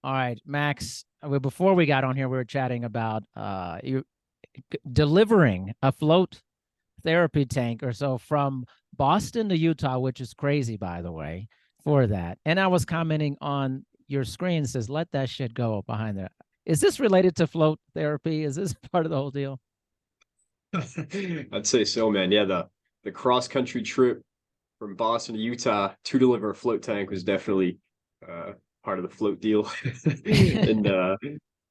All right, Max. Before we got on here, we were chatting about you delivering a float therapy tank or so from Boston to Utah, which is crazy, by the way, for that. And I was commenting on your screen, it says, let that shit go behind there. Is this related to float therapy? Is this part of the whole deal? I'd say so, man. Yeah, the cross country trip from Boston to Utah to deliver a float tank was definitely uh part of the float deal. and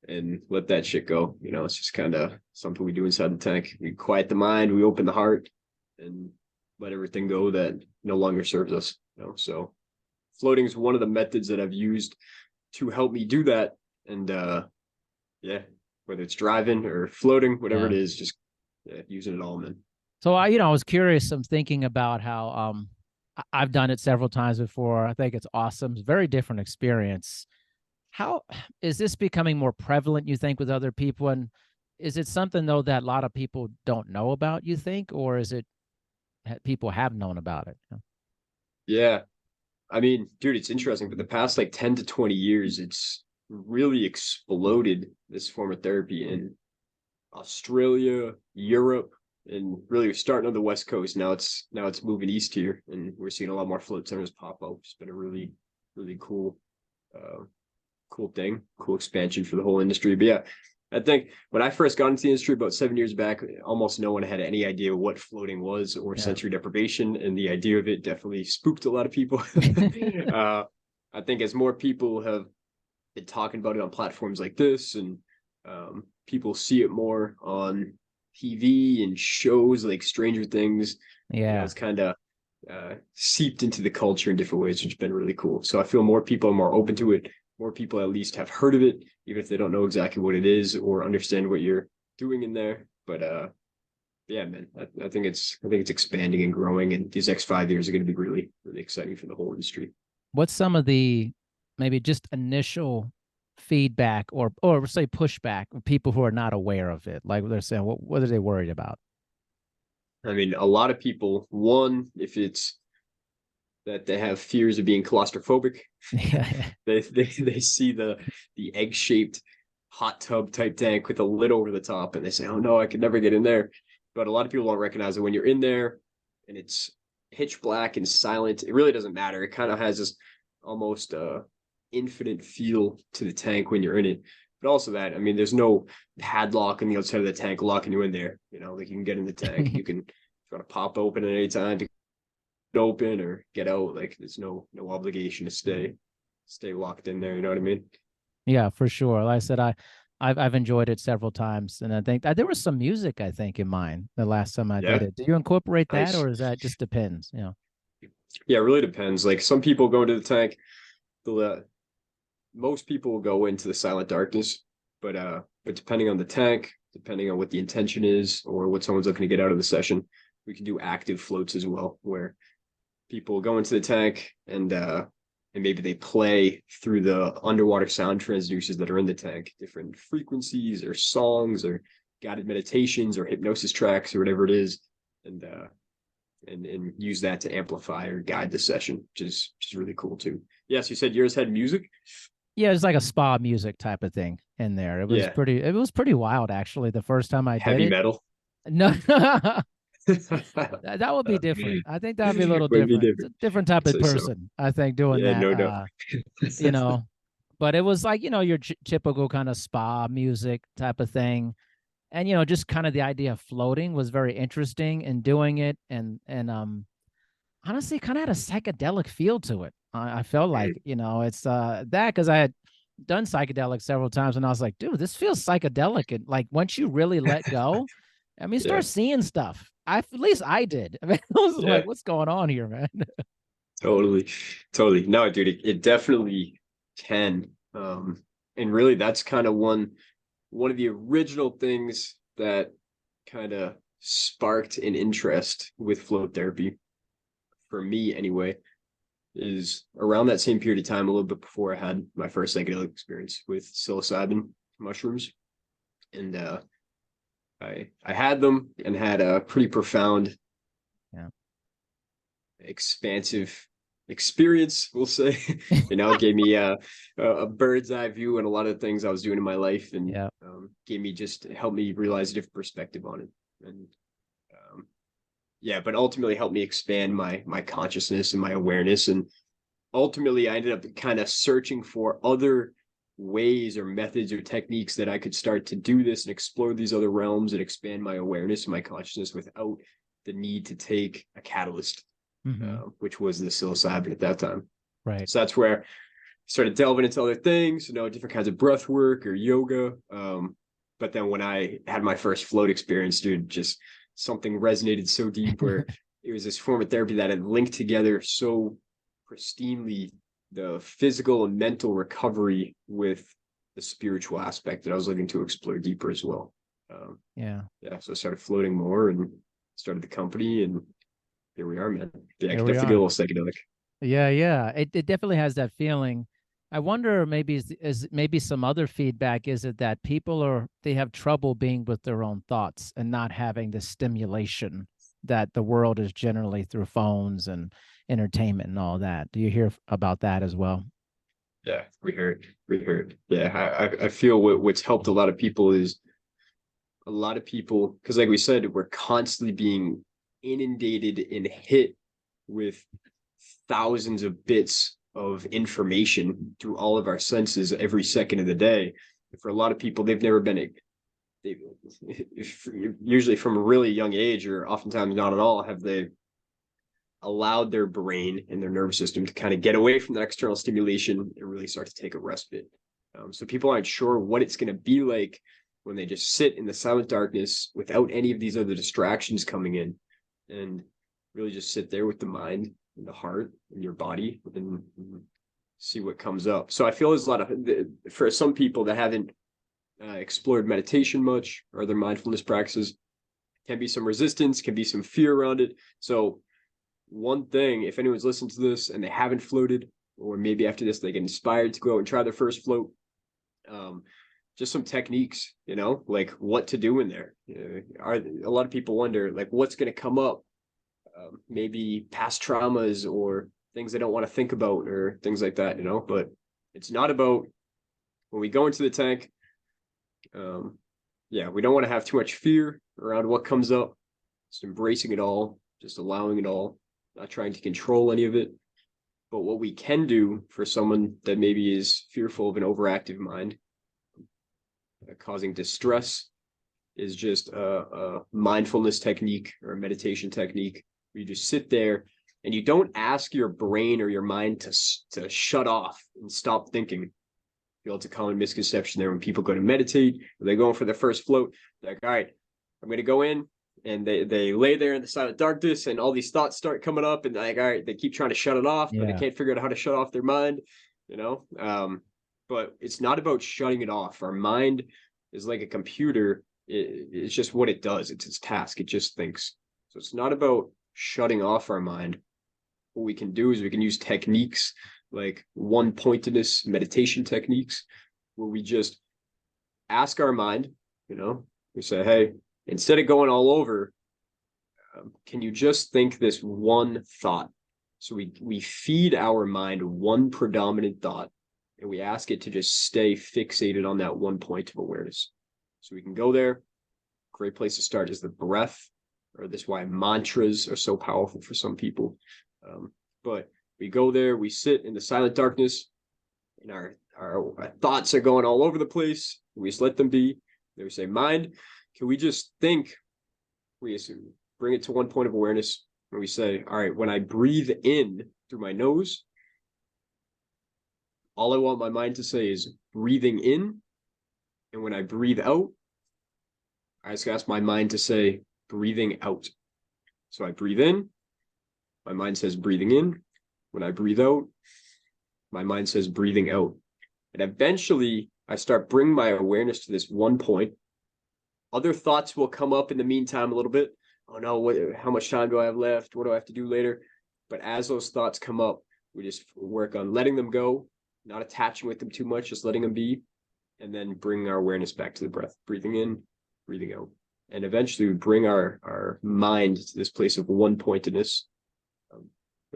and let that shit go. You know, it's just kind of something we do inside the tank. We quiet the mind, we open the heart, and let everything go that no longer serves us. You know, so floating is one of the methods that I've used to help me do that. And yeah, whether it's driving or floating, whatever Yeah. it is, just using it all, man. So I was curious. I'm thinking about how I've done it several times before. I think it's awesome. It's a very different experience. How is this becoming more prevalent, you think, with other people? And is it something though that a lot of people don't know about, you think, or is it people have known about it? Yeah. I mean, dude, it's interesting. For the past like 10 to 20 years, it's really exploded this form of therapy in Australia, Europe, and really we're starting on the West Coast. Now it's moving east here, and we're seeing a lot more float centers pop up. It's been a really cool cool thing, cool expansion for the whole industry. But yeah, I think when I first got into the industry about 7 years back, almost no one had any idea what floating was or Yeah. sensory deprivation, and the idea of it definitely spooked a lot of people. I think as more people have been talking about it on platforms like this, and people see it more on TV and shows like Stranger Things, you know, Yeah. it's kind of seeped into the culture in different ways, which has been really cool. So I feel more people are more open to it. More people at least have heard of it, even if they don't know exactly what it is or understand what you're doing in there. But yeah, man, I think it's expanding and growing, and these next 5 years are going to be really exciting for the whole industry. What's some of the maybe just initial feedback or say pushback of people who are not aware of it? Like they're saying, what are they worried about? I mean, a lot of people, one, if it's that they have fears of being claustrophobic, Yeah. they see the egg shaped hot tub type tank with a lid over the top, and they say, "Oh no, I could never get in there." But a lot of people don't recognize that when you're in there and it's pitch black and silent, it really doesn't matter. It kind of has this almost infinite feel to the tank when you're in it. But also that, I mean, there's no padlock on the outside of the tank locking you in there. You know, like you can get in the tank, you can try to pop open at any time to open or get out. Like there's no obligation to stay locked in there. You know what I mean? Yeah, for sure. Like I said, I've enjoyed it several times, and I think there was some music I think in mine the last time I did Yeah, it. Do you incorporate that, nice. or is that just depends? Yeah, it really depends. Like some people go into the tank. The most people will go into the silent darkness, but depending on the tank, depending on what the intention is or what someone's looking to get out of the session, we can do active floats as well, where people go into the tank and maybe they play through the underwater sound transducers that are in the tank, different frequencies or songs or guided meditations or hypnosis tracks or whatever it is, and and use that to amplify or guide the session, which is really cool too. Yes, you said yours had music. Yeah, it's like a spa music type of thing in there. Yeah, It was pretty wild actually the first time I did heavy it. metal. No, that would be different. I think that would be a little Would be different. It's different. a different type I'd of say so. person, I think, doing Yeah, that. no, no. You know, but it was like, your typical kind of spa music type of thing. And, just kind of the idea of floating was very interesting and doing it. And honestly, kind of had a psychedelic feel to it. I felt like, it's that because I had done psychedelics several times and I was like, dude, this feels psychedelic. And like once you really let go, I mean, Yeah, start seeing stuff. At least I did. I mean, I was yeah, like, what's going on here, man? totally, totally. No, dude, it definitely can. And really, that's kind of one of the original things that kind of sparked an interest with float therapy for me, anyway. Is around that same period of time, a little bit before I had my first psychedelic experience with psilocybin mushrooms, and I had them and had a pretty profound, Yeah. expansive experience, we'll say. It gave me a bird's eye view on a lot of things I was doing in my life, and Yeah. helped me realize a different perspective on it. And but ultimately helped me expand my consciousness and my awareness. And ultimately I ended up kind of searching for other ways or methods or techniques that I could start to do this and explore these other realms and expand my awareness and my consciousness without the need to take a catalyst, which was the psilocybin at that time. Right. So that's where I started delving into other things, different kinds of breath work or yoga. But then when I had my first float experience, dude, just something resonated so deep where it was this form of therapy that had linked together so pristinely the physical and mental recovery with the spiritual aspect that I was looking to explore deeper as well. So I started floating more and started the company, and here we are, man. Yeah, I could definitely get a little psychedelic. Yeah. It definitely has that feeling. I wonder, maybe is maybe some other feedback. Is it that they have trouble being with their own thoughts and not having the stimulation that the world is generally through phones and entertainment and all that? Do you hear about that as well? Yeah, we heard. Yeah, I feel what's helped a lot of people is a lot of people, because like we said, we're constantly being inundated and hit with thousands of bits of information through all of our senses every second of the day. For a lot of people, they've never been usually from a really young age, or oftentimes not at all, have they allowed their brain and their nervous system to kind of get away from that external stimulation and really start to take a respite. So people aren't sure what it's going to be like when they just sit in the silent darkness without any of these other distractions coming in, and really just sit there with the mind and the heart and your body and see what comes up. So I feel there's a lot of, for some people that haven't explored meditation much or other mindfulness practices, can be some resistance, can be some fear around it. So one thing, if anyone's listened to this and they haven't floated, or maybe after this they get inspired to go out and try their first float, just some techniques, like what to do in there. A lot of people wonder, like, what's going to come up? Maybe past traumas or things they don't want to think about or things like that, but it's not about, when we go into the tank, we don't want to have too much fear around what comes up. Just embracing it all, just allowing it all, not trying to control any of it. But what we can do for someone that maybe is fearful of an overactive mind, causing distress, is just a mindfulness technique or a meditation technique where you just sit there and you don't ask your brain or your mind to shut off and stop thinking. I feel it's a common misconception there when people go to meditate, or they go in for their first float. They're like, all right, I'm going to go in, and they lay there in the silent darkness, and all these thoughts start coming up, and like, all right, they keep trying to shut it off, but they can't figure out how to shut off their mind, but it's not about shutting it off. Our mind is like a computer. It's just what it does. It's its task. It just thinks. So it's not about shutting off our mind. What we can do is we can use techniques like one-pointedness meditation techniques, where we just ask our mind, we say, hey, instead of going all over, can you just think this one thought? So we feed our mind one predominant thought, and we ask it to just stay fixated on that one point of awareness. So we can go there. Great place to start is the breath, or this is why mantras are so powerful for some people. But we go there, we sit in the silent darkness, and our thoughts are going all over the place. We just let them be. Then we say, mind, can we just think? We bring it to one point of awareness, and we say, all right, when I breathe in through my nose, all I want my mind to say is breathing in. And when I breathe out, I just ask my mind to say breathing out. So I breathe in, my mind says breathing in. When I breathe out, my mind says breathing out. And eventually I start bringing my awareness to this one point. Other thoughts will come up in the meantime a little bit. Oh no, how much time do I have left? What do I have to do later? But as those thoughts come up, we just work on letting them go, not attaching with them too much, just letting them be, and then bring our awareness back to the breath, breathing in, breathing out. And eventually we bring our mind to this place of one-pointedness,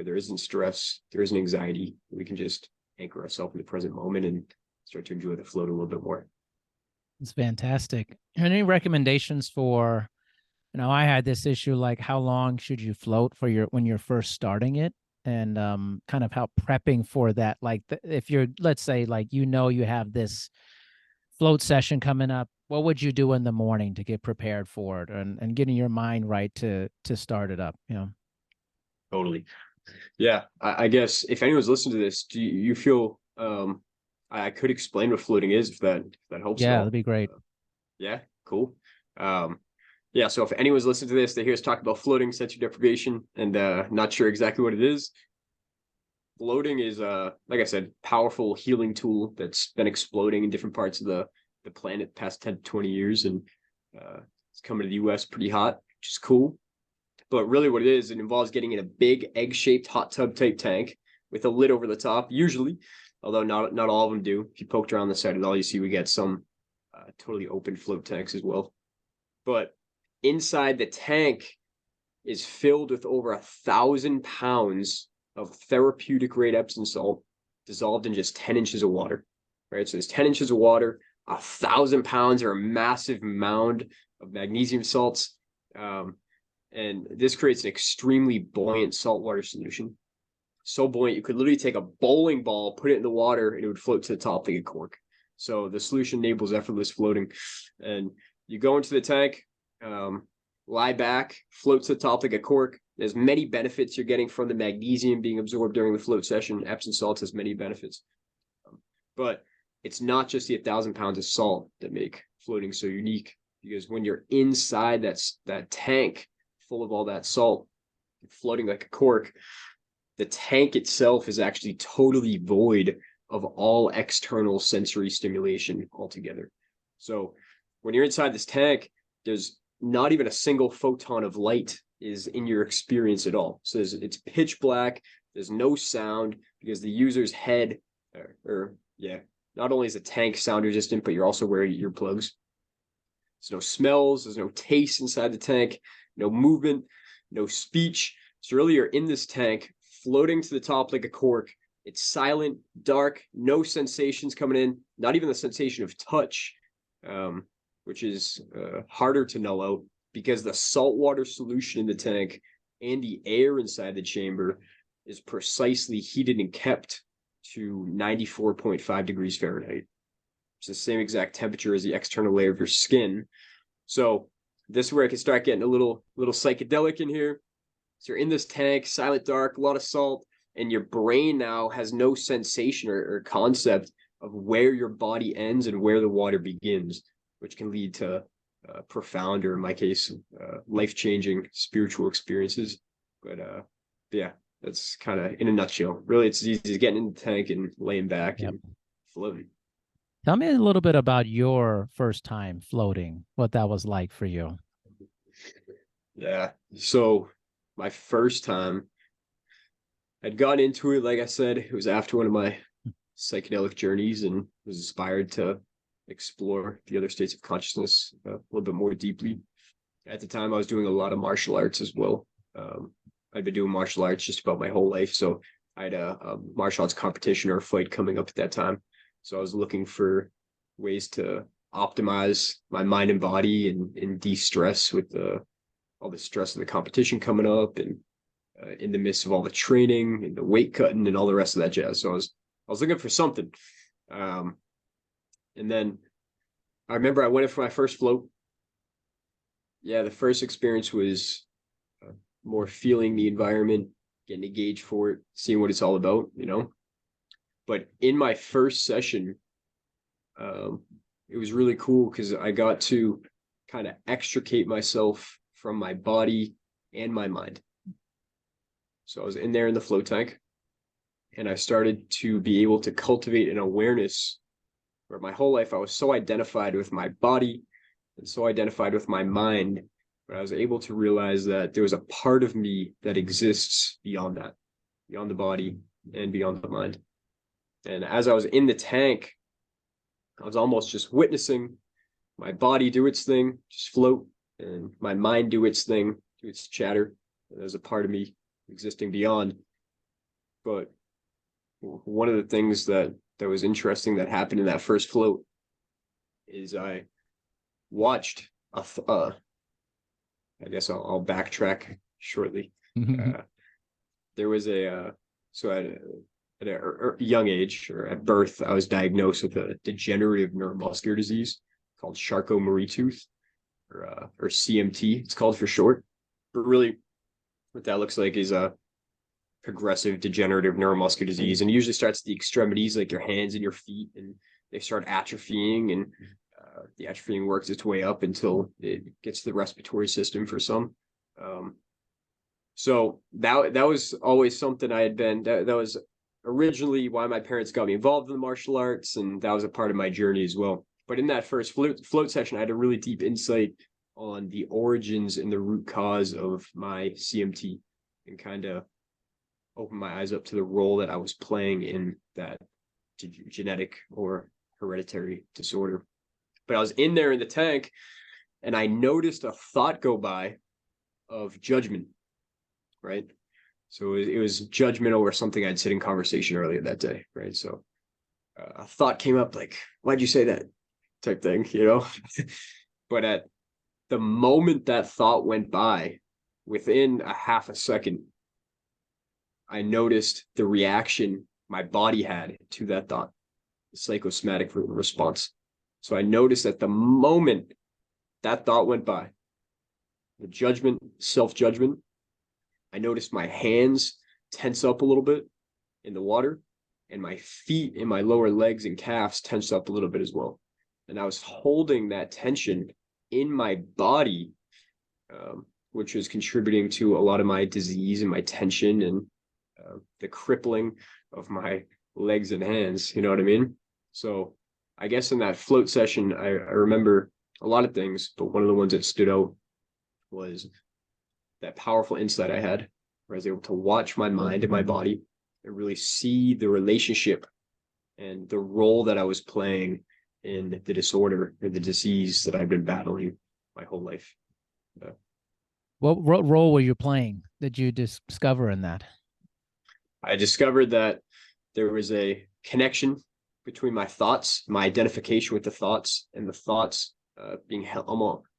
where there isn't stress, there isn't anxiety. We can just anchor ourselves in the present moment and start to enjoy the float a little bit more. It's fantastic. Any recommendations for, I had this issue, like how long should you float for when you're first starting it? And kind of how prepping for that, like if you're, let's say, like, you have this float session coming up, what would you do in the morning to get prepared for it and getting your mind right to start it up? Totally. Yeah. I guess if anyone's listening to this, do you feel I could explain what floating is if that helps at Yeah, all? that'd be great. Yeah, cool. Yeah, so if anyone's listening to this, they hear us talk about floating, sensory deprivation, and not sure exactly what it is. Floating is like I said, powerful healing tool that's been exploding in different parts of the planet past 10 to 20 years, and it's coming to the US pretty hot, which is cool. But really what it is, it involves getting in a big egg-shaped hot tub type tank with a lid over the top, usually, although not all of them do. If you poked around the side of it all, you see we get some totally open float tanks as well. But inside the tank is filled with over 1,000 pounds of therapeutic grade Epsom salt dissolved in just 10 inches of water, right? So there's 10 inches of water, 1,000 pounds or a massive mound of magnesium salts. And this creates an extremely buoyant saltwater solution. So buoyant, you could literally take a bowling ball, put it in the water, and it would float to the top like a cork. So the solution enables effortless floating. And you go into the tank, lie back, float to the top like a cork. There's many benefits you're getting from the magnesium being absorbed during the float session. Epsom salt has many benefits. But it's not just the 1,000 pounds of salt that make floating so unique, because when you're inside that tank full of all that salt, floating like a cork, the tank itself is actually totally void of all external sensory stimulation altogether. So when you're inside this tank, there's not even a single photon of light is in your experience at all. So it's pitch black. There's no sound because the user's head, not only is the tank sound resistant, but you're also wearing earplugs. There's no smells. There's no taste inside the tank. No movement, no speech. So really you're in this tank floating to the top like a cork. It's silent, dark, no sensations coming in, not even the sensation of touch, which is harder to null out because the saltwater solution in the tank and the air inside the chamber is precisely heated and kept to 94.5 degrees Fahrenheit. It's the same exact temperature as the external layer of your skin. So this is where I can start getting a little psychedelic in here. So you're in this tank, silent, dark, a lot of salt, and your brain now has no sensation or concept of where your body ends and where the water begins, which can lead to profound, or in my case, life-changing spiritual experiences. But yeah, that's kind of in a nutshell. Really, it's easy as getting in the tank and laying back and floating. Tell me a little bit about your first time floating, what that was like for you. Yeah. So my first time, I'd gone into it, like I said, it was after one of my psychedelic journeys and was inspired to explore the other states of consciousness a little bit more deeply. At the time, I was doing a lot of martial arts as well. I'd been doing martial arts just about my whole life. So I had a martial arts competition or a fight coming up at that time. So I was looking for ways to optimize my mind and body and de-stress with all the stress of the competition coming up, and in the midst of all the training and the weight cutting and all the rest of that jazz. So I was looking for something. And then I remember I went in for my first float. Yeah, the first experience was more feeling the environment, getting a gauge for it, seeing what it's all about, But in my first session, it was really cool because I got to kind of extricate myself from my body and my mind. So I was in there in the float tank, and I started to be able to cultivate an awareness where my whole life I was so identified with my body and so identified with my mind, but I was able to realize that there was a part of me that exists beyond that, beyond the body and beyond the mind. And as I was in the tank, I was almost just witnessing my body do its thing, just float, and my mind do its thing, do its chatter. And there's a part of me existing beyond. But one of the things that was interesting that happened in that first float is I watched I guess I'll backtrack shortly. There was so at a young age, or at birth, I was diagnosed with a degenerative neuromuscular disease called Charcot-Marie-Tooth, or CMT. It's called for short. But really, what that looks like is a progressive degenerative neuromuscular disease, and it usually starts at the extremities, like your hands and your feet, and they start atrophying, and the atrophying works its way up until it gets to the respiratory system for some. So that was always something I had been, that was originally why my parents got me involved in the martial arts, and that was a part of my journey as well. But in that first float session, I had a really deep insight on the origins and the root cause of my CMT, and kind of opened my eyes up to the role that I was playing in that genetic or hereditary disorder. But I was in there in the tank, and I noticed a thought go by of judgment, right? So it was judgment over something I'd said in conversation earlier that day, right? So a thought came up like, why'd you say that, type thing, you know? But at the moment that thought went by, within a half a second, I noticed the reaction my body had to that thought, the psychosomatic response. So I noticed at the moment that thought went by, the judgment, self-judgment, I noticed my hands tense up a little bit in the water, and my feet and my lower legs and calves tensed up a little bit as well. And I was holding that tension in my body, which was contributing to a lot of my disease and my tension and the crippling of my legs and hands, you know what I mean? So I guess in that float session, I remember a lot of things, but one of the ones that stood out was that powerful insight I had, where I was able to watch my mind and my body and really see the relationship and the role that I was playing in the disorder or the disease that I've been battling my whole life. What role were you playing? Did you discover in that? I discovered that there was a connection between my thoughts, my identification with the thoughts, and the thoughts being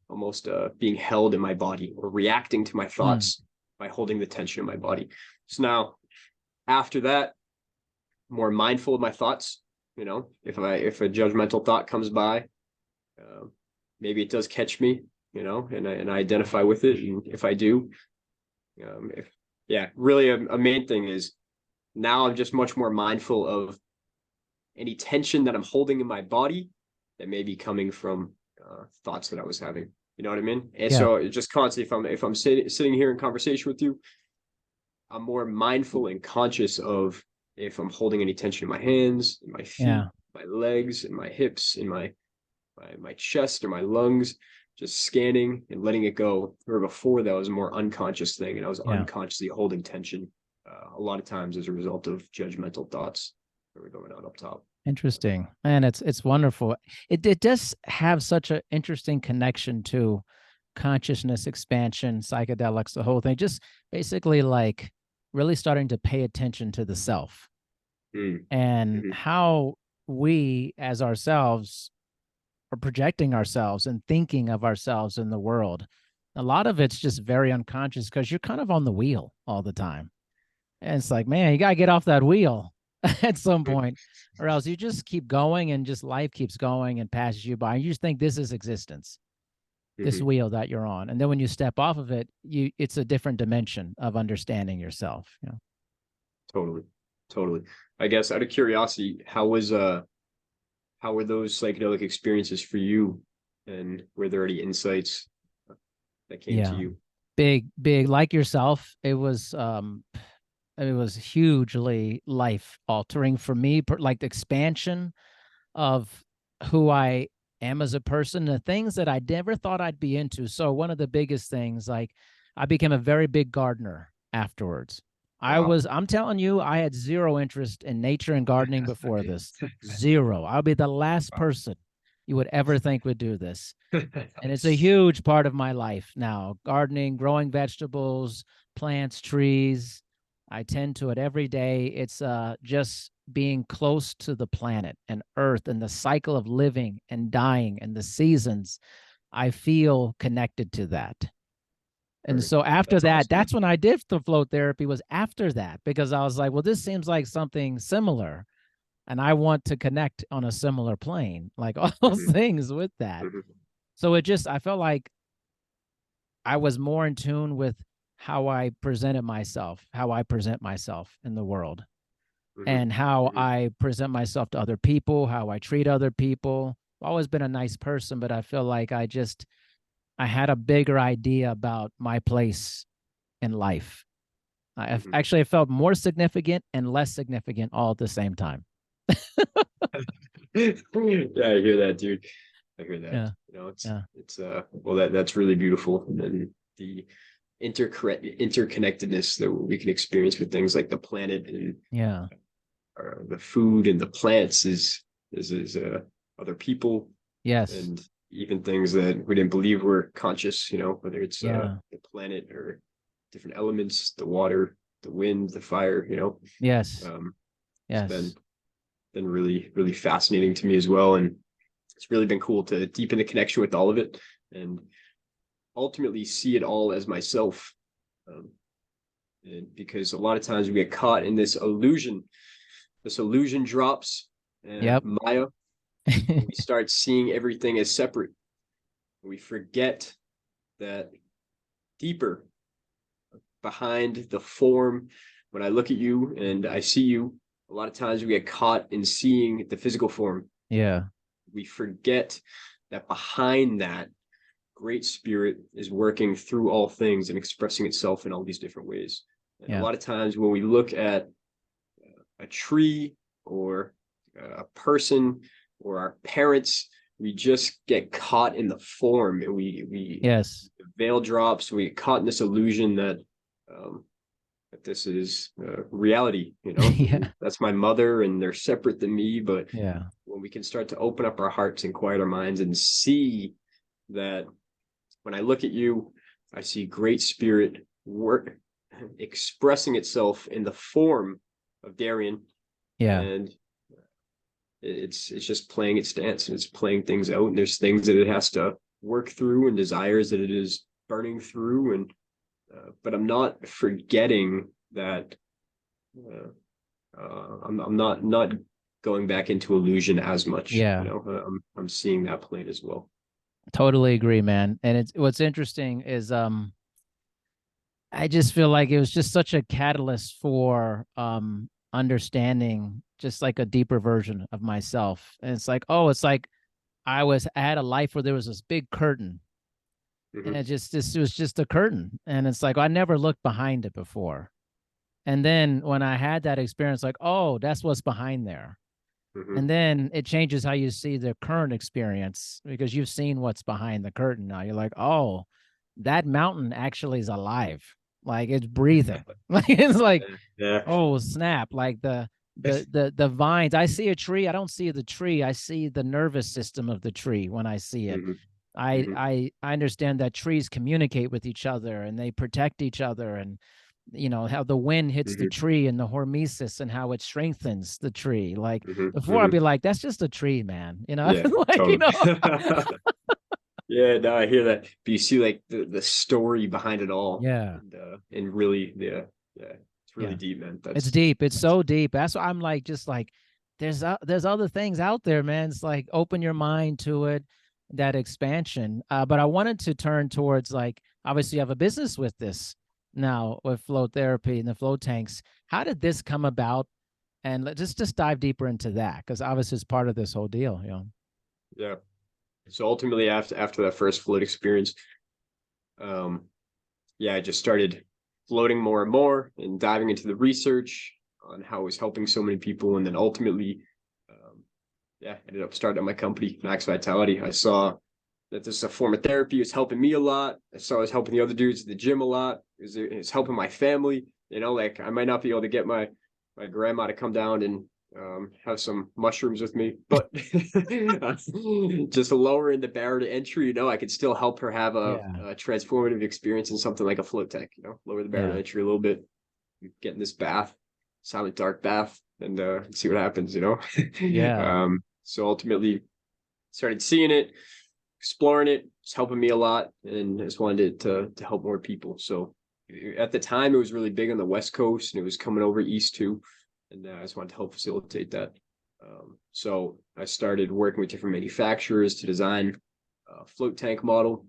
almost being held in my body, or reacting to my thoughts by holding the tension in my body. So now, after that, more mindful of my thoughts. You know, if a judgmental thought comes by, maybe it does catch me, you know, and I identify with it. And if I do, really a main thing is now I'm just much more mindful of any tension that I'm holding in my body that may be coming from thoughts that I was having. You know what I mean? And so just constantly, if I'm sitting here in conversation with you, I'm more mindful and conscious of if I'm holding any tension in my hands, in my feet, my legs, in my hips, in my chest or my lungs, just scanning and letting it go. Where before that was a more unconscious thing, and I was unconsciously holding tension a lot of times as a result of judgmental thoughts that were going on up top. Interesting. And it's wonderful. It does have such an interesting connection to consciousness expansion, psychedelics, the whole thing. Just basically like really starting to pay attention to the self and how we as ourselves are projecting ourselves and thinking of ourselves in the world. A lot of it's just very unconscious because you're kind of on the wheel all the time. And it's like, man, you got to get off that wheel at some point, or else you just keep going and just life keeps going and passes you by. And you just think this is existence, this wheel that you're on. And then when you step off of it, it's a different dimension of understanding yourself. You know? Totally. I guess out of curiosity, how were those psychedelic experiences for you? And were there any insights that came to you? Big, like yourself. It was hugely life altering for me, like the expansion of who I am as a person, the things that I never thought I'd be into. So one of the biggest things, like I became a very big gardener afterwards. Wow. I'm telling you, I had zero interest in nature and gardening before this. Zero. I'll be the last person you would ever think would do this. And it's a huge part of my life now, gardening, growing vegetables, plants, trees. I tend to it every day. It's just being close to the planet and Earth and the cycle of living and dying and the seasons. I feel connected to that. And Right. so after That's that, awesome. that's when I did the float therapy, was after that, because I was like, well, this seems like something similar. And I want to connect on a similar plane, like all those Hmm. things with that. Hmm. So it just, I felt like I was more in tune with how I presented myself, how I present myself in the world, Hmm. and how Hmm. I present myself to other people, how I treat other people. I've always been a nice person, but I feel like I had a bigger idea about my place in life. Hmm. Actually, I felt more significant and less significant all at the same time. Yeah, I hear that, dude. I hear that. Yeah. You know, Yeah. it's well, that's really beautiful. And the interconnectedness that we can experience with things like the planet and Yeah. the food and the plants is other people, Yes. and even things that we didn't believe were conscious, you know, whether it's Yeah. the planet or different elements, the water, the wind, the fire, you know. Yes. Um, it's Yes. been really, really fascinating to me as well. And it's really been cool to deepen the connection with all of it and ultimately see it all as myself. Um, and because a lot of times we get caught in this illusion drops, Yep. Maya, and we start seeing everything as separate. We forget that deeper behind the form, when I look at you and I see you, a lot of times we get caught in seeing the physical form. Yeah. We forget that behind that, great spirit is working through all things and expressing itself in all these different ways. And a Yeah. lot of times when we look at a tree or a person or our parents, we just get caught in the form, and we Yes. the veil drops. We get caught in this illusion um, that this is reality. You know, Yeah. that's my mother, and they're separate than me. But Yeah. when we can start to open up our hearts and quiet our minds and see that when I look at you, I see great spirit work expressing itself in the form of Darian, Yeah. and it's just playing its dance, and it's playing things out, and there's things that it has to work through and desires that it is burning through, and but I'm not forgetting that uh, I'm not going back into illusion as much, you Yeah. know. I'm seeing that plane as well. Totally agree, man. And it's what's interesting is I just feel like it was just such a catalyst for understanding just like a deeper version of myself. And it's like, oh, it's like I had a life where there was this big curtain, and Mm-hmm. this was just a curtain. And it's like I never looked behind it before. And then when I had that experience, like, oh, that's what's behind there. Mm-hmm. And then it changes how you see the current experience, because you've seen what's behind the curtain now. You're like, oh, that mountain actually is alive. Like it's breathing. Like it's like, Yeah. oh snap. Like the vines. I see a tree. I don't see the tree. I see the nervous system of the tree when I see it. Mm-hmm. I Mm-hmm. I I understand that trees communicate with each other and they protect each other, and how the wind hits the Mm-hmm. tree and the hormesis and how it strengthens the tree. Like Mm-hmm. before I'd Mm-hmm. be like, that's just a tree, man. Yeah, Like, totally. Yeah, no, I hear that. But you see like the story behind it all, yeah, and really, yeah, it's really yeah, deep, man. it's That's deep. It's so deep. That's why I'm like, just like there's other things out there, man. It's like open your mind to it, that expansion. But I wanted to turn towards, like, obviously you have a business with this now, with float therapy and the float tanks. How did this come about? And just dive deeper into that, because obviously it's part of this whole deal. yeah. So ultimately, after that first float experience, um, yeah, I just started floating more and more and diving into the research on how it was helping so many people, and then ultimately, yeah, ended up starting my company, Max Vitality. I saw that this is a form of therapy. It's helping me a lot. I saw it was helping the other dudes at the gym a lot. It's helping my family. You know, like I might not be able to get my grandma to come down and have some mushrooms with me, but just lowering the barrier to entry, you know, I could still help her have Yeah. a transformative experience in something like a float tank, you know, lower the barrier to Yeah. entry a little bit. get in this bath, silent dark bath, and see what happens, you know. Yeah. So ultimately started seeing it, exploring it. It's helping me a lot, and I just wanted it to help more people. So at the time, it was really big on the West Coast, and it was coming over east too, and I just wanted to help facilitate that. So I started working with different manufacturers to design a float tank model.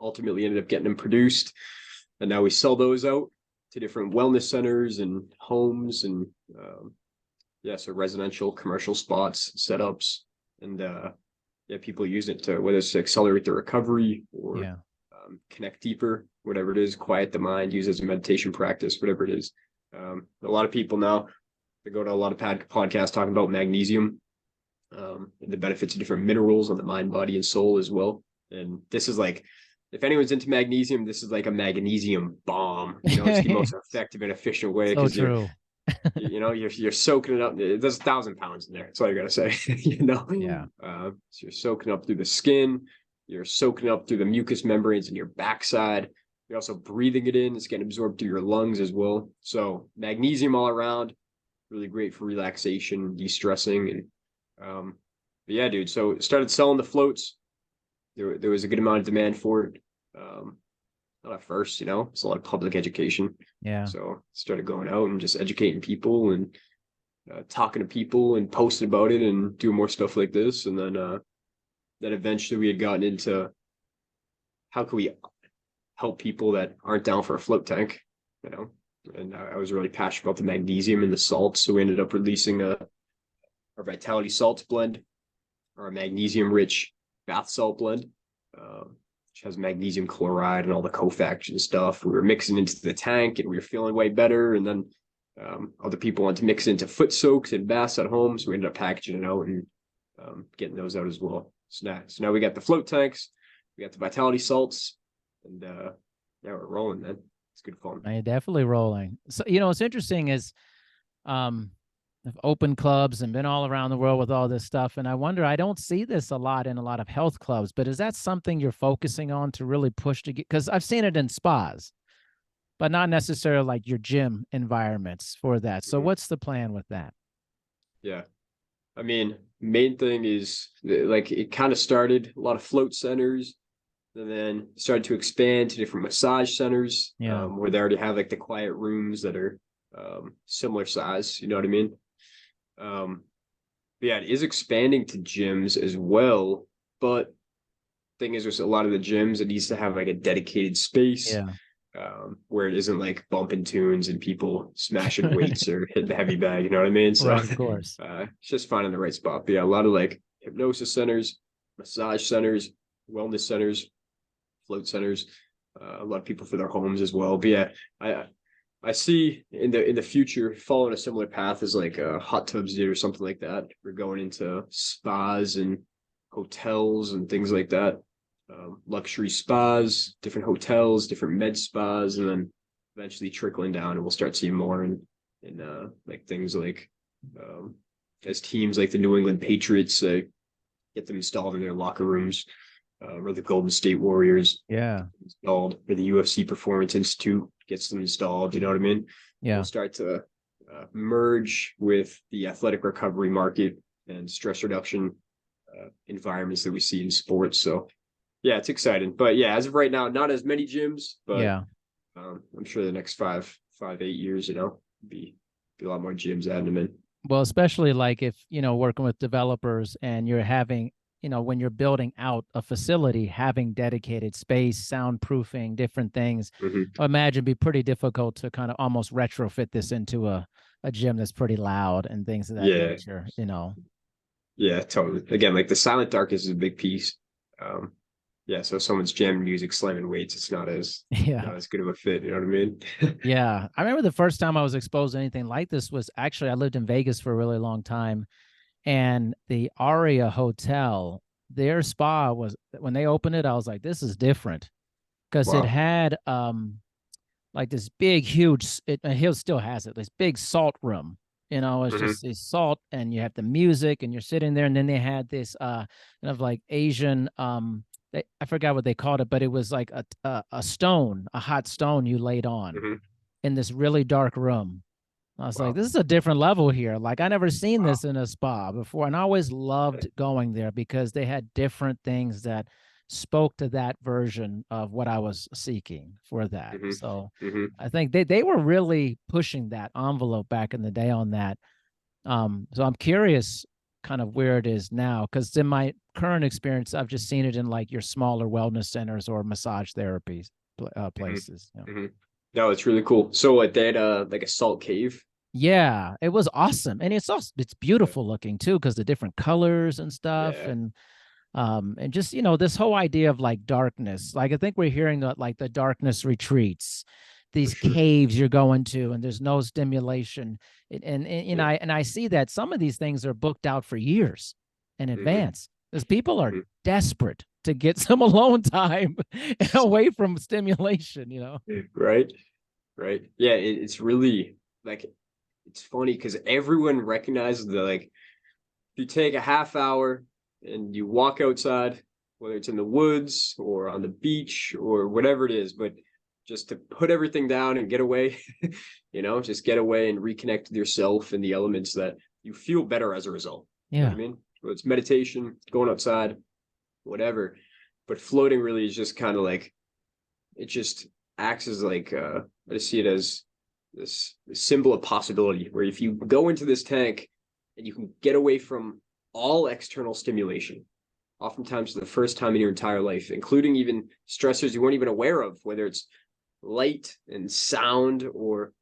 Ultimately, ended up getting them produced, and now we sell those out to different wellness centers and homes, and so residential, commercial spots, setups, and people use it to, whether it's to accelerate the recovery or connect deeper, whatever it is, quiet the mind, use as a meditation practice, whatever it is. A lot of people now, they go to a lot of podcasts talking about magnesium, and the benefits of different minerals on the mind, body, and soul as well. And this is like, if anyone's into magnesium, this is like a magnesium bomb. You know, it's the most effective and efficient way, So because true. you're soaking it up. There's 1,000 pounds in there. That's all I gotta say. Yeah. So you're soaking up through the skin. You're soaking up through the mucous membranes in your backside. You're also breathing it in. It's getting absorbed through your lungs as well. So magnesium all around, really great for relaxation, de-stressing, and but yeah, dude. So started selling the floats. There was a good amount of demand for it. Not at first, it's a lot of public education. Yeah. So started going out and just educating people and talking to people and posting about it and doing more stuff like this. And then eventually we had gotten into how can we help people that aren't down for a float tank, and I was really passionate about the magnesium and the salts. So we ended up releasing our Vitality salts blend, or a magnesium rich bath salt blend, which has magnesium chloride and all the cofactor stuff. We were mixing into the tank and we were feeling way better. And then other people wanted to mix into foot soaks and baths at home. So we ended up packaging it out and getting those out as well. So now we got the float tanks, we got the Vitality salts, and now we're rolling, man. It's good fun. You're definitely rolling. So, what's interesting is I've opened clubs and been all around the world with all this stuff. And I wonder, I don't see this a lot in a lot of health clubs, but is that something you're focusing on to really push to get? Because I've seen it in spas, but not necessarily like your gym environments for that. So what's the plan with that? Yeah. I mean, main thing is like it kind of started a lot of float centers, and then started to expand to different massage centers, where they already have like the quiet rooms that are similar size. You know what I mean? Yeah, it is expanding to gyms as well. But thing is, there's a lot of the gyms that needs to have like a dedicated space. Where it isn't like bumping tunes and people smashing weights or hitting the heavy bag, you know what I mean? So right, of course. It's just finding the right spot. But yeah, a lot of like hypnosis centers, massage centers, wellness centers, float centers, a lot of people for their homes as well. But yeah, I see in the future following a similar path as like hot tubs did or something like that. We're going into spas and hotels and things like that. Luxury spas, different hotels, different med spas, and then eventually trickling down, and we'll start seeing more in like things like as teams like the New England Patriots get them installed in their locker rooms, or the Golden State Warriors installed, or the UFC Performance Institute gets them installed. You know what I mean? We'll start to merge with the athletic recovery market and stress reduction environments that we see in sports. So yeah, it's exciting. But yeah, as of right now, not as many gyms, but I'm sure the next 8 years, be a lot more gyms adding them in. Well, especially like if, working with developers and you're having, when you're building out a facility, having dedicated space, soundproofing, different things, I imagine it'd be pretty difficult to kind of almost retrofit this into a gym that's pretty loud and things of that nature, Yeah, totally. Again, like the silent darkness is a big piece. So if someone's jamming music, slamming weights, it's not as good of a fit. You know what I mean? Yeah. I remember the first time I was exposed to anything like this was actually, I lived in Vegas for a really long time, and the Aria Hotel, their spa was, when they opened it, I was like, this is different, because it had like this big, huge, he still has it, this big salt room. It's just a salt, and you have the music, and you're sitting there, and then they had this kind of like Asian I forgot what they called it, but it was like a stone, a hot stone you laid on. in this really dark room. I was like, Wow. this is a different level here. Like I never seen Wow. this in a spa before. And I always loved going there because they had different things that spoke to that version of what I was seeking for that. Hmm. So Hmm. I think they were really pushing that envelope back in the day on that. So I'm curious kind of where it is now, because in my current experience, I've just seen it in like your smaller wellness centers or massage therapies Hmm. places. You know? Hmm. No, it's really cool. So they had like a salt cave. Yeah, it was awesome, and it's also it's Yeah. beautiful looking too because the different colors and stuff, Yeah. and just this whole idea of like darkness. Like I think we're hearing that like the darkness retreats, these caves you're going to, and there's no stimulation, and Yeah. I see that some of these things are booked out for years in Hmm. advance because people are Hmm. desperate to get some alone time away from stimulation. Right. Right. Yeah. It's really like, it's funny because everyone recognizes that, like, if you take a half hour and you walk outside, whether it's in the woods or on the beach or whatever it is, but just to put everything down and get away, just get away and reconnect with yourself and the elements, that you feel better as a result. You know Yeah, what I mean? Whether it's meditation, going outside, whatever. But floating really is just kind of like, it just acts as like, I just see it as this symbol of possibility, where if you go into this tank and you can get away from all external stimulation, oftentimes for the first time in your entire life, including even stressors you weren't even aware of, whether it's light and sound or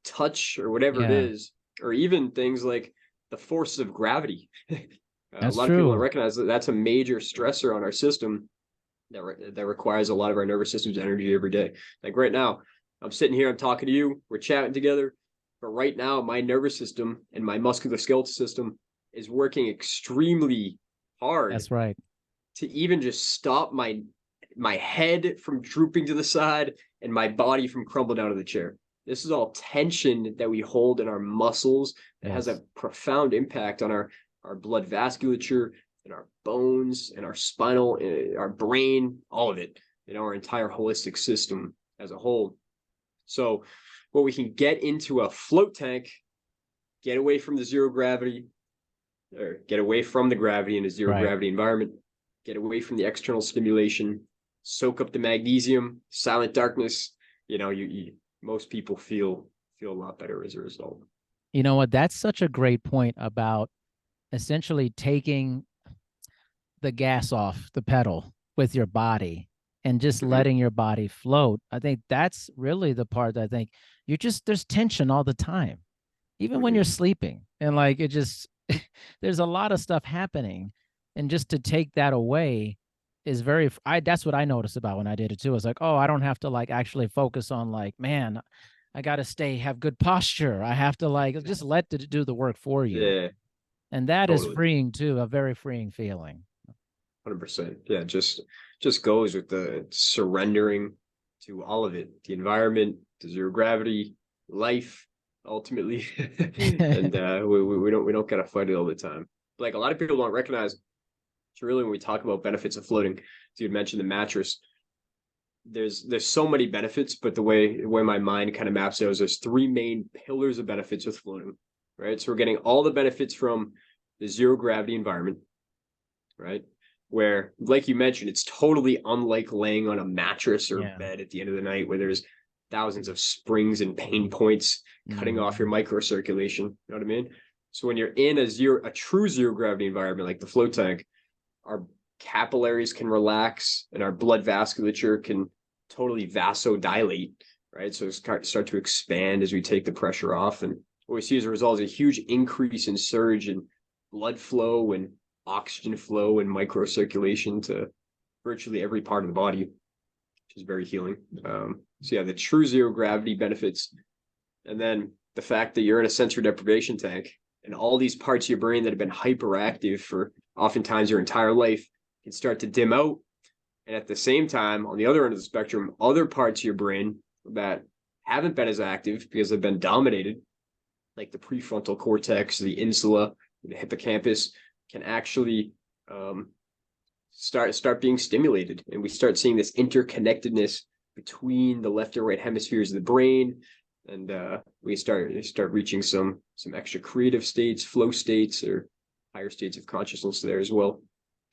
touch or whatever it yeah, is, or even things like the forces of gravity. A that's lot of people don't true. recognize that that's a major stressor on our system that requires a lot of our nervous system's energy every day. Like right now, I'm sitting here, I'm talking to you, we're chatting together, but right now my nervous system and my musculoskeletal system is working extremely hard That's right. to even just stop my head from drooping to the side and my body from crumbling out of the chair. This is all tension that we hold in our muscles that has Yes, a profound impact on our blood vasculature and our bones and our spinal, our brain, all of it, our entire holistic system as a whole. So, what we can get into a float tank, get away from the zero gravity, or get away from the gravity in a zero right. gravity environment, get away from the external stimulation, soak up the magnesium, silent darkness. Most people feel a lot better as a result. You know what? That's such a great point about essentially taking the gas off the pedal with your body and just Mm-hmm. letting your body float. I think that's really the part that I think there's tension all the time, even when Mm-hmm. you're sleeping. And like it just, there's a lot of stuff happening. And just to take that away is that's what I noticed about when I did it too. I was like, oh, I don't have to like actually focus on like, man, I got to have good posture. I have to like just let it do the work for you. Yeah, And that is totally. freeing too, a very freeing feeling. 100%. Yeah, just goes with the surrendering to all of it, the environment, to zero gravity, life, ultimately. And we don't gotta fight it all the time. Like a lot of people don't recognize, it's really when we talk about benefits of floating. So you mentioned the mattress. There's so many benefits, but the way my mind kind of maps out is there's three main pillars of benefits with floating, right? So we're getting all the benefits from the zero gravity environment, right? Where, like you mentioned, it's totally unlike laying on a mattress or Yeah. bed at the end of the night where there's thousands of springs and pain points cutting off your Mhm. microcirculation. You know what I mean? So when you're in a true zero gravity environment like the float tank, our capillaries can relax and our blood vasculature can totally vasodilate, right? So start to expand as we take the pressure off. And what we see as a result is a huge increase in surge and blood flow and oxygen flow and microcirculation to virtually every part of the body, which is very healing. So yeah, the true zero gravity benefits, and then the fact that you're in a sensory deprivation tank and all these parts of your brain that have been hyperactive for oftentimes your entire life can start to dim out. And at the same time, on the other end of the spectrum, other parts of your brain that haven't been as active because they've been dominated, like the prefrontal cortex, the insula, the hippocampus, can actually start being stimulated, and we start seeing this interconnectedness between the left and right hemispheres of the brain, and we start reaching some extra creative states, flow states, or higher states of consciousness there as well.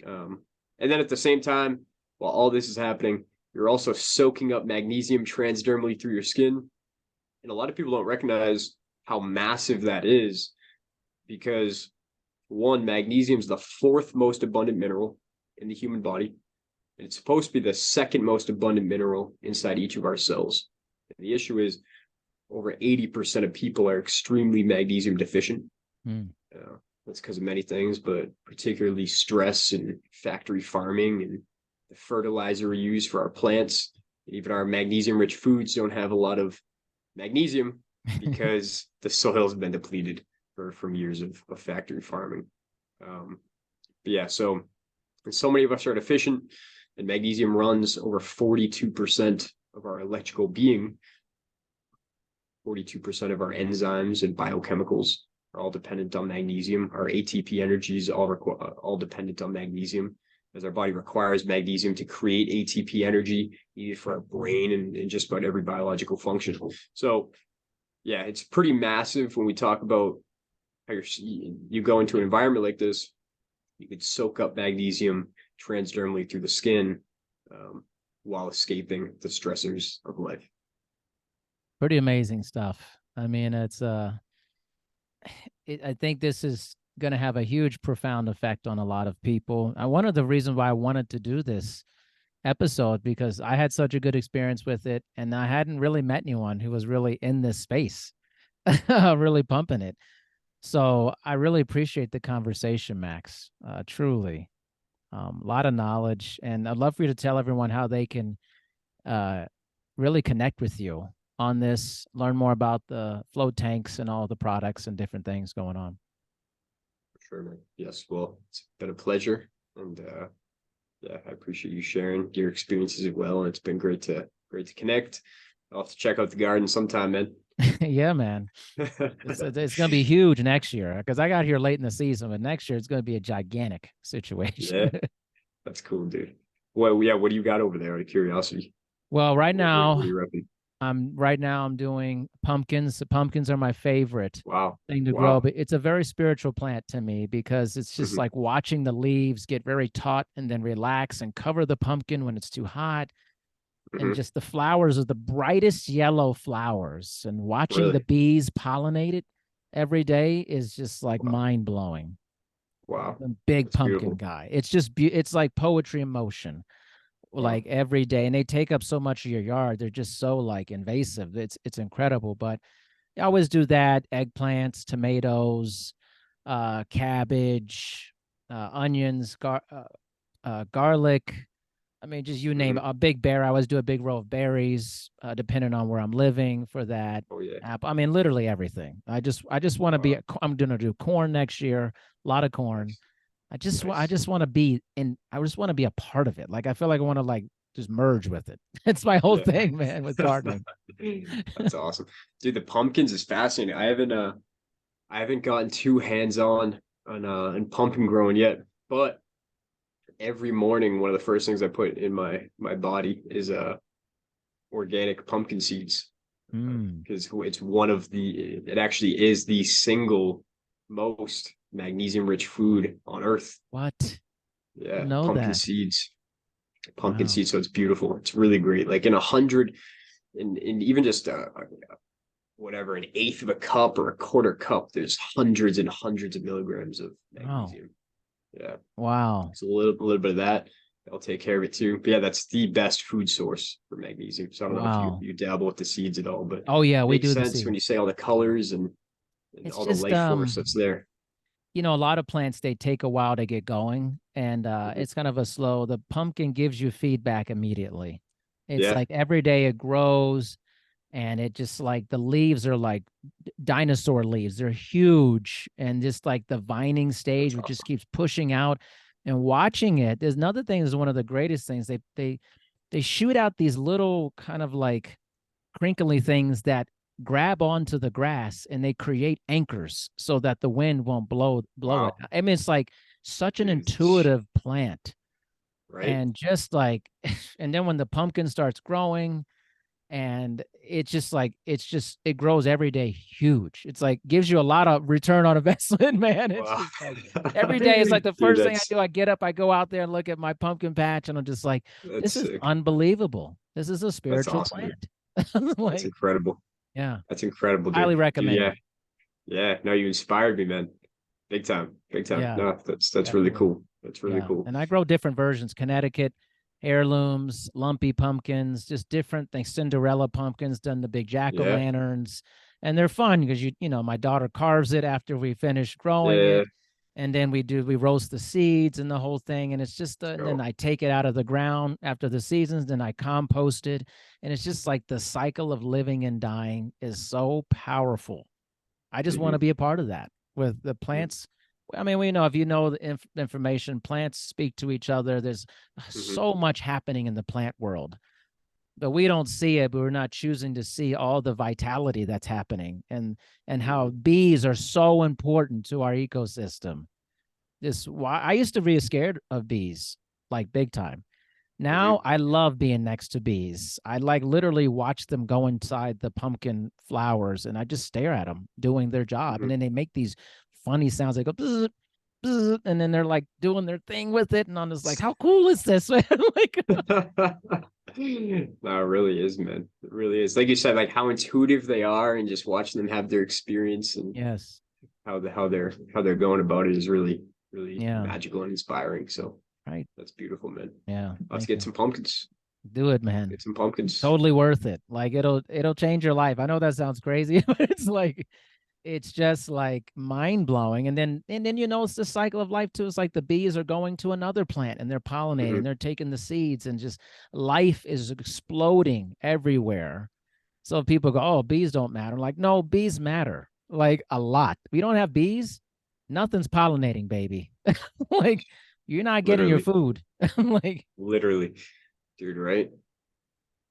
And then at the same time, while all this is happening, you're also soaking up magnesium transdermally through your skin. And a lot of people don't recognize how massive that is, because one, magnesium is the fourth most abundant mineral in the human body. And it's supposed to be the second most abundant mineral inside each of our cells. And the issue is over 80% of people are extremely magnesium deficient. That's because of many things, but particularly stress and factory farming and the fertilizer we use for our plants. Even our magnesium-rich foods don't have a lot of magnesium because the soil has been depleted from years of factory farming. So many of us are deficient, and magnesium runs over 42% of our electrical being. 42% of our enzymes and biochemicals are all dependent on magnesium. Our ATP energies all dependent on magnesium, as our body requires magnesium to create ATP energy needed for our brain and just about every biological function. So yeah, it's pretty massive when we talk about how you go into an environment like this. You could soak up magnesium transdermally through the skin while escaping the stressors of life. Pretty amazing stuff. I mean, I think this is going to have a huge, profound effect on a lot of people. One of the reasons why I wanted to do this episode, because I had such a good experience with it, and I hadn't really met anyone who was really in this space, really pumping it. So I really appreciate the conversation, Max. Truly, a lot of knowledge, and I'd love for you to tell everyone how they can really connect with you on this, learn more about the float tanks and all the products and different things going on. Sure, man. Yes, well, it's been a pleasure, and I appreciate you sharing your experiences as well. And it's been great to connect. I'll have to check out the garden sometime, man. Yeah, man. It's going to be huge next year, because I got here late in the season, but next year it's going to be a gigantic situation. Yeah, that's cool, dude. Well, yeah, what do you got over there, out of curiosity? Well, right now, what are you repping? I'm doing pumpkins. The pumpkins are my favorite thing to grow, but it's a very spiritual plant to me, because it's just like watching the leaves get very taut and then relax and cover the pumpkin when it's too hot. And just the flowers are the brightest yellow flowers, and watching the bees pollinate it every day is just like mind blowing. Wow. I'm a big That's pumpkin beautiful guy. It's just, it's like poetry in motion. Like every day, and they take up so much of your yard. They're just so like invasive. It's incredible. But I always do that: eggplants, tomatoes, cabbage, onions, garlic. I mean, just you name it. A big bear. I always do a big row of berries, depending on where I'm living for that. Oh yeah. Apple. I mean, literally everything. I just want to be. I'm gonna do corn next year. A lot of corn. Nice. I just want to be in. I just want to be a part of it. Like, I feel like I want to like just merge with it. It's my whole thing, man, with gardening. That's awesome, dude. The pumpkins is fascinating. I haven't gotten too hands-on on pumpkin growing yet, but every morning one of the first things I put in my body is organic pumpkin seeds, because it's it actually is the single most magnesium rich food on earth. What? Yeah, pumpkin seeds. Seeds. So it's beautiful. It's really great. Like in 100, in even just whatever, an eighth of a cup or a quarter cup, there's hundreds and hundreds of milligrams of magnesium. Yeah. Wow. So a little bit of that. I'll take care of it too. But yeah, that's the best food source for magnesium. So I don't know if you dabble with the seeds at all, but we do sense the seeds when you say all the colors and all the life force that's there. You know, a lot of plants, they take a while to get going, and it's kind of a slow. The pumpkin gives you feedback immediately. It's like every day it grows, and it just like the leaves are like dinosaur leaves. They're huge, and just like the vining stage, which just keeps pushing out. And watching it, there's another thing is one of the greatest things. They shoot out these little kind of like crinkly things that grab onto the grass, and they create anchors so that the wind won't blow it. I mean, it's like such an intuitive plant. Right. And just like, and then when the pumpkin starts growing, and it's just like, it grows every day huge. It's like gives you a lot of return on investment, man. It's Wow. just like every day it's like the Dude, first thing I do, I get up, I go out there and look at my pumpkin patch, and I'm just like, that's this is sick. unbelievable. This is a That's spiritual awesome, dude. plant. That's Like, incredible. yeah, That's incredible, highly dude. Dude, recommend yeah. it. Yeah. No, you inspired me, man. Big time. Big time. Yeah, No, that's really definitely. cool. That's really Yeah. cool. And I grow different versions, Connecticut heirlooms, lumpy pumpkins, just different things. Cinderella pumpkins, done the big Yeah. jack-o'-lanterns. And they're fun because my daughter carves it after we finish growing Yeah. it. And then we roast the seeds and the whole thing. And it's just, Let's and then go. I take it out of the ground after the seasons, then I compost it. And it's just like the cycle of living and dying is so powerful. I just want to Hmm. be a part of that with the plants. I mean, we know if you know the information, plants speak to each other. There's Hmm. so much happening in the plant world, but we don't see it. But we're not choosing to see all the vitality that's happening, and how Hmm. bees are so important to our ecosystem. This why I used to be scared of bees, like big time. Now Hmm. I love being next to bees. I like literally watch them go inside the pumpkin flowers, and I just stare at them doing their job. And Hmm. then they make these funny sounds. They go, bzz, bzz, and then they're like doing their thing with it. And I'm just like, how cool is this, man? Like, No, it really is, man. It really is. Like you said, like how intuitive they are, and just watching them have their experience and yes. how they're going about it is really Yeah. magical and inspiring. So Right. that's beautiful, man. Yeah. Let's Thank get you. some pumpkins. Do it, man. Get some pumpkins. Totally worth it. Like it'll change your life. I know that sounds crazy, but it's just like mind blowing. And then it's the cycle of life too. It's like the bees are going to another plant and they're pollinating, Hmm. they're taking the seeds, and just life is exploding everywhere. So people go, oh, bees don't matter. Like, no, bees matter, like a lot. We don't have bees, nothing's pollinating, baby. Like, you're not getting your Literally, food. Like, literally, dude. Right?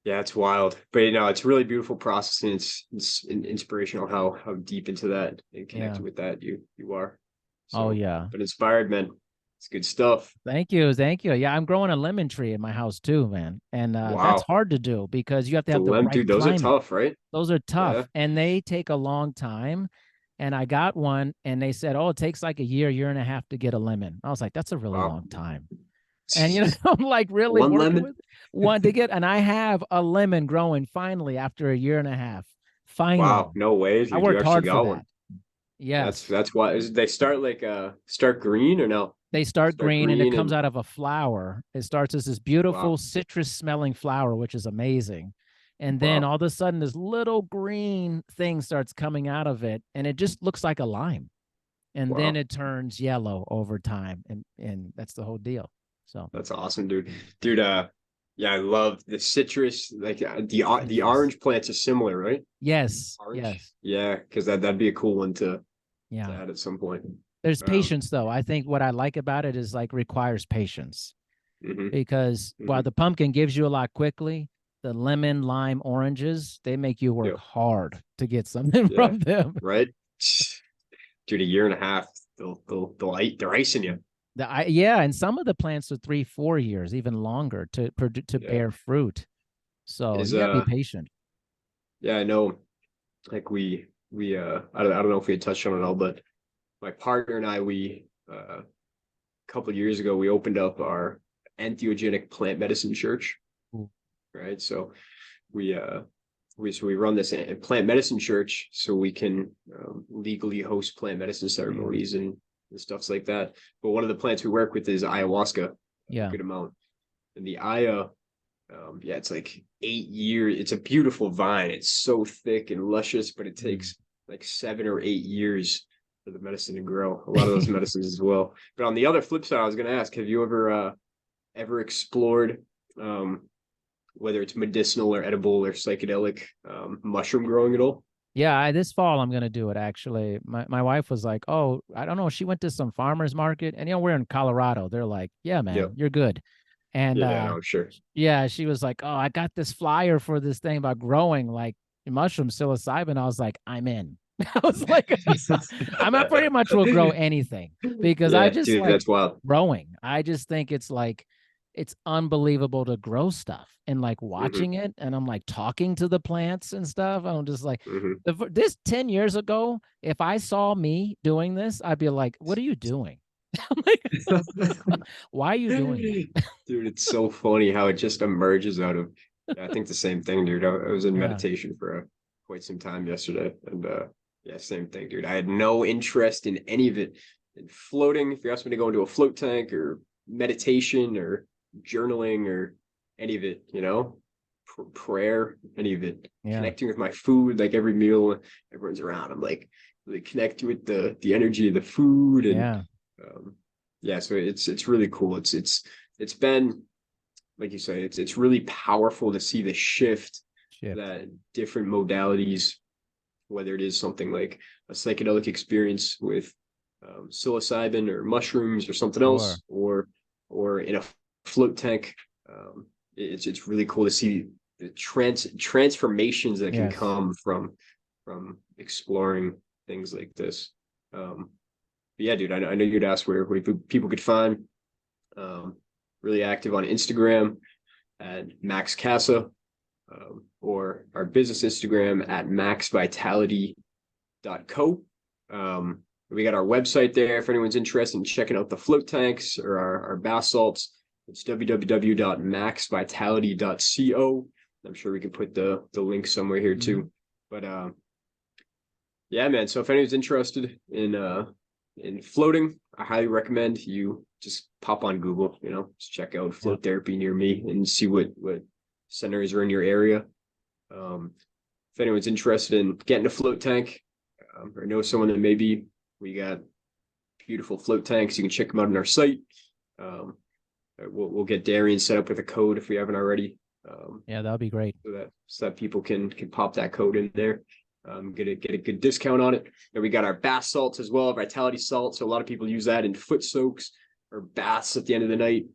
Yeah, it's wild, but it's a really beautiful process, and it's inspirational how deep into that and yeah. connected with that you are. Oh So, yeah. but inspired, man. It's good stuff. Thank you. Thank you. Yeah, I'm growing a lemon tree in my house too, man. And that's Wow, hard to do because you have to the have the lemon, right dude. Those are climate. tough, right? Those are Yeah. tough and they take a long time. And I got one and they said, oh, it takes like a year and a half to get a lemon. I was like, that's a really Wow. long time. And I'm like really One working lemon. with one to get, and I have a lemon growing finally after a year and a half. Wow, Finally. no way, I dude. You worked actually hard for got one. that. That's Yes. that's why they start like start green or no? They start Start green and it green comes and out of a flower. It starts as this wow, beautiful citrus smelling flower, which is amazing. And then wow, all of a sudden, this little green thing starts coming out of it, and it just looks like a lime. And then wow. it turns yellow over time. And that's the whole deal. So, That's awesome, dude. Dude, yeah, I love the citrus. Like the citrus. orange plants are similar, right? Yes. Orange. Yes. Yeah, because that'd be a cool one to Yeah. add at some point. There's Um, patience, though. I think what I like about it is like requires patience hmm. because while Hmm. the pumpkin gives you a lot quickly, the lemon, lime, oranges, they make you Yeah, work hard to get something yeah, from them. right. Dude, a year and a half, they're icing you. Yeah, and some of the plants are 3, 4 years, even longer to Yeah, bear fruit. So is you got to be patient. yeah, I know. Like we I don't know if we had touched on it all, but my partner and I we a couple of years ago we opened up our entheogenic plant medicine church, Ooh. right? So we we run this plant medicine church so we can legally host plant medicine Mm. ceremonies and stuffs like that. But one of the plants we work with is ayahuasca, a Yeah. good amount, and the aya. Yeah, it's like 8 years. It's a beautiful vine. It's so thick and luscious, but it Mm. takes like 7 or 8 years for the medicine to grow. A lot of those medicines as well. But on the other flip side, I was going to ask: have you ever explored whether it's medicinal or edible or psychedelic mushroom growing at all? Yeah, this fall I'm gonna do it actually. My wife was like, "Oh, I don't know." She went to some farmers market, and we're in Colorado. They're like, "Yeah, Yeah, man, you're good." And yeah, no, sure. yeah, she was like, "Oh, I got this flyer for this thing about growing like mushroom psilocybin." I was like, "I'm in." I was like, "I'm pretty much will grow anything because I Yeah, just dude, like that's wild. growing. I just think it's like." it's unbelievable to grow stuff and like Hmm. watching it. And I'm like talking to the plants and stuff. I'm just like, Hmm. this 10 years ago, if I saw me doing this, I'd be like, what are you doing? I'm like, why are you doing that? Dude, it's so funny how it just emerges out of. Yeah, I think the same thing, dude. I was in Yeah. meditation for quite some time yesterday, and yeah, same thing, dude. I had no interest in any of it. In floating, if you asked me to go into a float tank or meditation or journaling or any of it, prayer, any of it, Yeah. connecting with my food, like every meal, everyone's around. I'm like really connecting with the energy of the food and Yeah. um, yeah, so it's really cool. It's been like you say, it's really powerful to see the shift Shift. that different modalities, whether it is something like a psychedelic experience with psilocybin or mushrooms or something Sure. else, or in a float tank. It's really cool to see the transformations that can Yes. come from exploring things like this. But yeah, dude, I know you'd ask where people could find. Um, really active on Instagram at Max Casa, or our business Instagram at maxvitality.co. We got our website there if anyone's interested in checking out the float tanks or our bath salts. It's www.maxvitality.co. I'm sure we can put the link somewhere here Mhm. too. But yeah, man. So if anyone's interested in floating, I highly recommend you just pop on Google, just check out Yeah. float therapy near me and see what centers are in your area. If anyone's interested in getting a float tank, or know someone that maybe, we got beautiful float tanks. You can check them out on our site. Um, we'll get Darian set up with a code if we haven't already. Yeah, that would be great. So that people can pop that code in there, get a good discount on it. And we got our bath salts as well, Vitality salt. So a lot of people use that in foot soaks or baths at the end of the night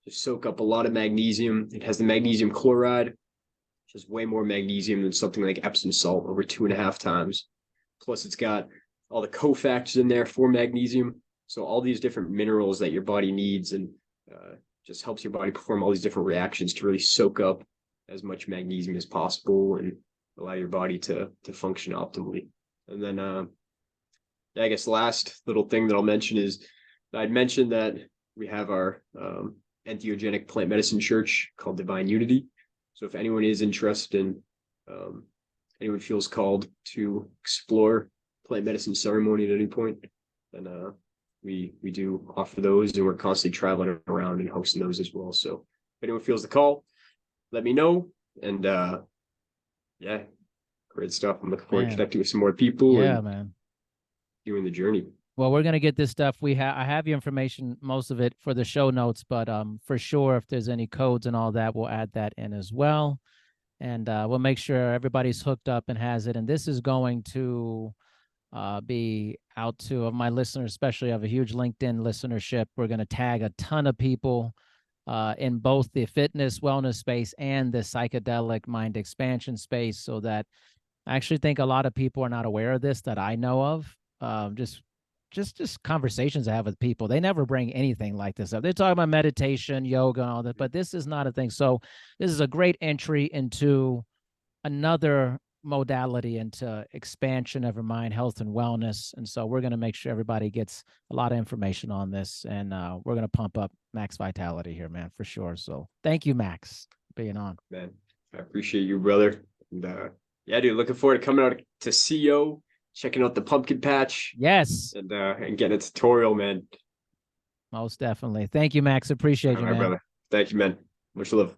to soak up a lot of magnesium. It has the magnesium chloride, which is way more magnesium than something like Epsom salt, over 2.5 times. Plus, it's got all the cofactors in there for magnesium. So all these different minerals that your body needs, and just helps your body perform all these different reactions to really soak up as much magnesium as possible and allow your body to function optimally. And then I guess last little thing that I'll mention is I'd mentioned that we have our entheogenic plant medicine church called Divine Unity. So if anyone is interested in, anyone feels called to explore plant medicine ceremony at any point, then we do offer those, and we're constantly traveling around and hosting those as well. So if anyone feels the call, let me know. And yeah, great stuff. I'm looking forward to Man. connecting with some more people Yeah, and man. doing the journey. Well, we're gonna get this stuff. I have your information, most of it for the show notes, but for sure, if there's any codes and all that, we'll add that in as well, and we'll make sure everybody's hooked up and has it. And this is going to be out to of my listeners, especially. I have a huge LinkedIn listenership. We're gonna tag a ton of people in both the fitness wellness space and the psychedelic mind expansion space, so that I actually think a lot of people are not aware of this that I know of. Just conversations I have with people. They never bring anything like this up. They talk about meditation, yoga, and all that, but this is not a thing. So this is a great entry into another modality into expansion of your mind, health, and wellness. And so we're going to make sure everybody gets a lot of information on this, and we're going to pump up Max Vitality here, man, for sure. So thank you, Max, for being on. Man, I appreciate you, brother. And yeah, dude, looking forward to coming out to CO, checking out the pumpkin patch, Yes, and getting a tutorial, man. most definitely. Thank you, Max. All Appreciate right, you, my man. brother. Thank you, man. Much love.